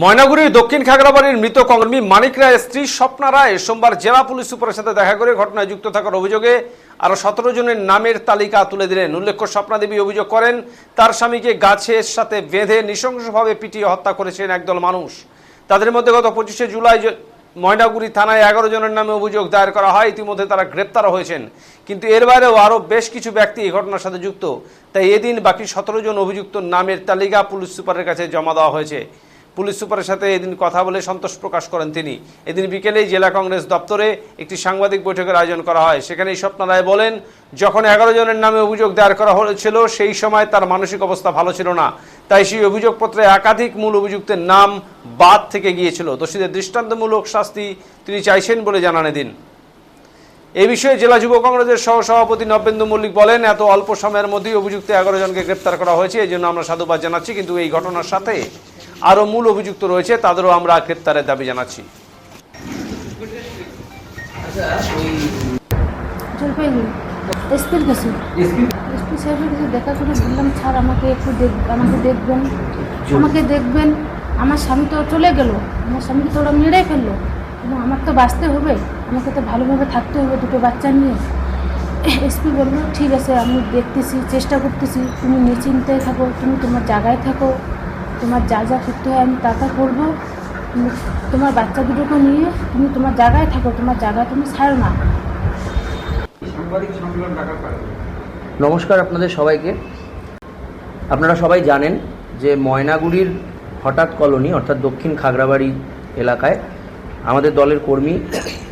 ময়নাগুড়ির দক্ষিণ খাগড়াবাড়ির মৃত কর্মী মানিক রায়ের স্ত্রী স্বপ্না রায় সোমবার জেলা পুলিশ সুপারের সাথে দেখা করে ঘটনায় যুক্ত থাকার অভিযোগে আরও 17 জনের নামের তালিকা তুলে দিলেন। উল্লেখ্য, স্বপ্না দেবী অভিযোগ করেন তার স্বামীকে গাছের সাথে বেঁধে নৃশংসভাবে পিটিয়ে হত্যা করেছেন একদল মানুষ। তাদের মধ্যে গত 25শে জুলাই ময়নাগুড়ি থানায় 11 জনের নামে অভিযোগ দায়ের করা হয়। ইতিমধ্যে তারা গ্রেপ্তার হয়েছেন, কিন্তু এর বাইরেও আরও বেশ কিছু ব্যক্তি এই ঘটনার সাথে যুক্ত। তাই এদিন বাকি 17 জন অভিযুক্ত নামের তালিকা পুলিশ সুপারের কাছে জমা দেওয়া হয়েছে। পুলিশ সুপারের সাথে এদিন কথা বলে সন্তোষ প্রকাশ করেন তিনি। এদিন বিকেলেই জেলা কংগ্রেস দপ্তরে একটি সাংবাদিক বৈঠকের আয়োজন করা হয়। সেখানেই স্বপ্না রায় বলেন, যখন 11 জনের নামে অভিযোগ দায়ের করা হয়েছিল সেই সময় তার মানসিক অবস্থা ভালো ছিল না, তাই সেই অভিযোগপত্রে একাধিক মূল অভিযুক্তের নাম বাদ থেকে গিয়েছিল। দোষীদের দৃষ্টান্তমূলক শাস্তি তিনি চাইছেন বলে জানান এদিন। এই বিষয়ে জেলা যুব কংগ্রেসের সহসভাপতি নবেন্দু মল্লিক বলেন, এত অল্প সময়ের মধ্যেই অভিযুক্ত 11 জনকে গ্রেপ্তার করা হয়েছে, এই জন্য আমরা সাধুবাদ জানাচ্ছি। কিন্তু এই ঘটনার সাথে আরও মূল অভিযুক্ত রয়েছে, তাদেরও আমরা গ্রেপ্তারের দাবি জানাচ্ছি। জলপাইগুড়ি এসপির কাছে এসপি সাহেবের কাছে দেখা করে বললাম, স্যার আমাকে একটু আমাকে দেখবেন। আমার স্বামী তো চলে গেল, আমার স্বামীকে তো ওরা মেরেই ফেললো, এবং আমার তো বাঁচতে হবে, আমাকে তো ভালোভাবে থাকতে হবে দুটো বাচ্চা নিয়ে। এসপি বললো, ঠিক আছে আমি দেখতেছি, চেষ্টা করতেছি, তুমি নিশ্চিন্তায় থাকো, তুমি তোমার জায়গায় থাকো, তোমার যা যা করতে হয় আমি তা তা করবো, তোমার বাচ্চা দুটোকে নিয়ে তুমি তোমার জায়গায় থাকো, তোমার জায়গা তুমি ছাড়ো না। নমস্কার আপনাদের সবাইকে। আপনারা সবাই জানেন যে ময়নাগুড়ির হঠাৎ কলোনি অর্থাৎ দক্ষিণ খাগড়াবাড়ি এলাকায় আমাদের দলের কর্মী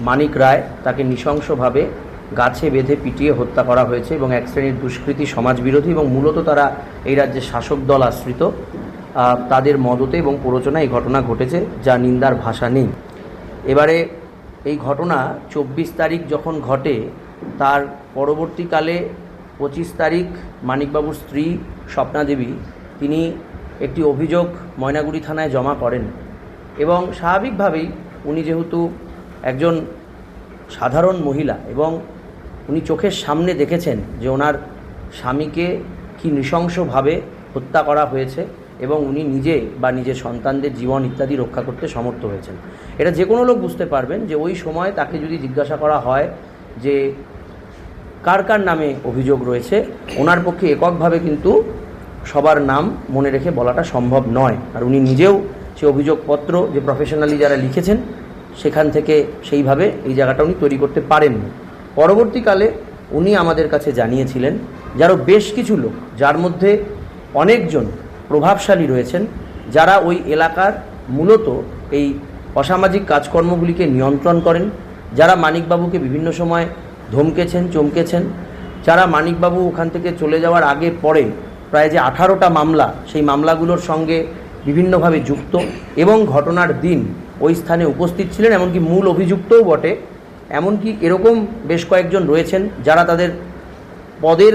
মানিক রায়, তাকে নৃশংসভাবে গাছে বেঁধে পিটিয়ে হত্যা করা হয়েছে এবং এক শ্রেণীর দুষ্কৃতী, সমাজবিরোধী এবং মূলত তারা এই রাজ্যের শাসক দল আশ্রিত, তাদের মদতে এবং প্ররোচনায় এই ঘটনা ঘটেছে, যা নিন্দার ভাষা নেই। এবারে এই ঘটনা 24 তারিখ যখন ঘটে, তার পরবর্তীকালে 25 তারিখ মানিকবাবুর স্ত্রী স্বপ্না দেবী তিনি একটি অভিযোগ ময়নাগুড়ি থানায় জমা করেন এবং স্বাভাবিকভাবেই উনি যেহেতু একজন সাধারণ মহিলা এবং উনি চোখের সামনে দেখেছেন যে ওনার স্বামীকে কি নৃশংসভাবে হত্যা করা হয়েছে এবং উনি নিজে বা নিজের সন্তানদের জীবন ইত্যাদি রক্ষা করতে সমর্থ হয়েছেন। এটা যে কোনো লোক বুঝতে পারবেন যে ওই সময় তাকে যদি জিজ্ঞাসা করা হয় যে কার কার নামে অভিযোগ রয়েছে, ওনার পক্ষে এককভাবে কিন্তু সবার নাম মনে রেখে বলাটা সম্ভব নয়। আর উনি নিজেও সে অভিযোগপত্র যে প্রফেশনালি যারা লিখেছেন সেখান থেকে সেইভাবে এই জায়গাটা উনি তৈরি করতে পারেননি। পরবর্তীকালে উনি আমাদের কাছে জানিয়েছিলেন যারও বেশ কিছু লোক, যার মধ্যে অনেকজন প্রভাবশালী রয়েছেন, যারা ওই এলাকার মূলত এই অসামাজিক কাজকর্মগুলিকে নিয়ন্ত্রণ করেন, যারা মানিকবাবুকে বিভিন্ন সময় ধমকেছেন, চমকেছেন, যারা মানিকবাবু ওখান থেকে চলে যাওয়ার আগে পরে প্রায় যে 18টা মামলা, সেই মামলাগুলোর সঙ্গে বিভিন্নভাবে যুক্ত এবং ঘটনার দিন ওই স্থানে উপস্থিত ছিলেন, এমনকি মূল অভিযুক্তও বটে। এমনকি এরকম বেশ কয়েকজন রয়েছেন যারা তাদের পদের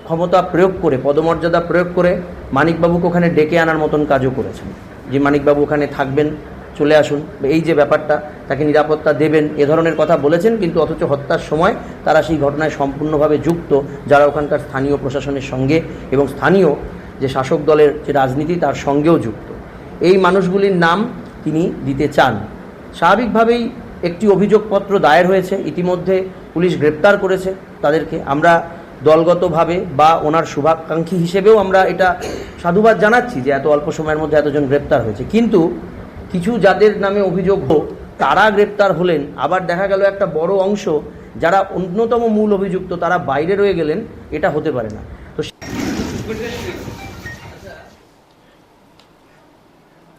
ক্ষমতা প্রয়োগ করে, পদমর্যাদা প্রয়োগ করে মানিকবাবুকে ওখানে ডেকে আনার মতন কাজও করেছেন, যে মানিকবাবু ওখানে থাকবেন, চলে আসুন, এই যে ব্যাপারটা, তাকে নিরাপত্তা দেবেন, এ ধরনের কথা বলেছেন। কিন্তু অথচ হত্যার সময় তারা সেই ঘটনায় সম্পূর্ণভাবে যুক্ত, যারা ওখানকার স্থানীয় প্রশাসনের সঙ্গে এবং স্থানীয় যে শাসক দলের যে রাজনীতি তার সঙ্গেও যুক্ত। এই মানুষগুলির নাম তিনি দিতে চান। স্বাভাবিকভাবেই একটি অভিযোগপত্র দায়ের হয়েছে, ইতিমধ্যে পুলিশ গ্রেপ্তার করেছে তাদেরকে। আমরা দলগতভাবে বা ওনার শুভাকাঙ্ক্ষী হিসেবেও আমরা এটা সাধুবাদ জানাচ্ছি যে এত অল্প সময়ের মধ্যে এতজন গ্রেপ্তার হয়েছে। কিন্তু কিছু যাদের নামে অভিযোগ তারা গ্রেপ্তার হলেন, আবার দেখা গেল একটা বড় অংশ যারা অন্যতম মূল অভিযুক্ত তারা বাইরে রয়ে গেলেন, এটা হতে পারে না। তো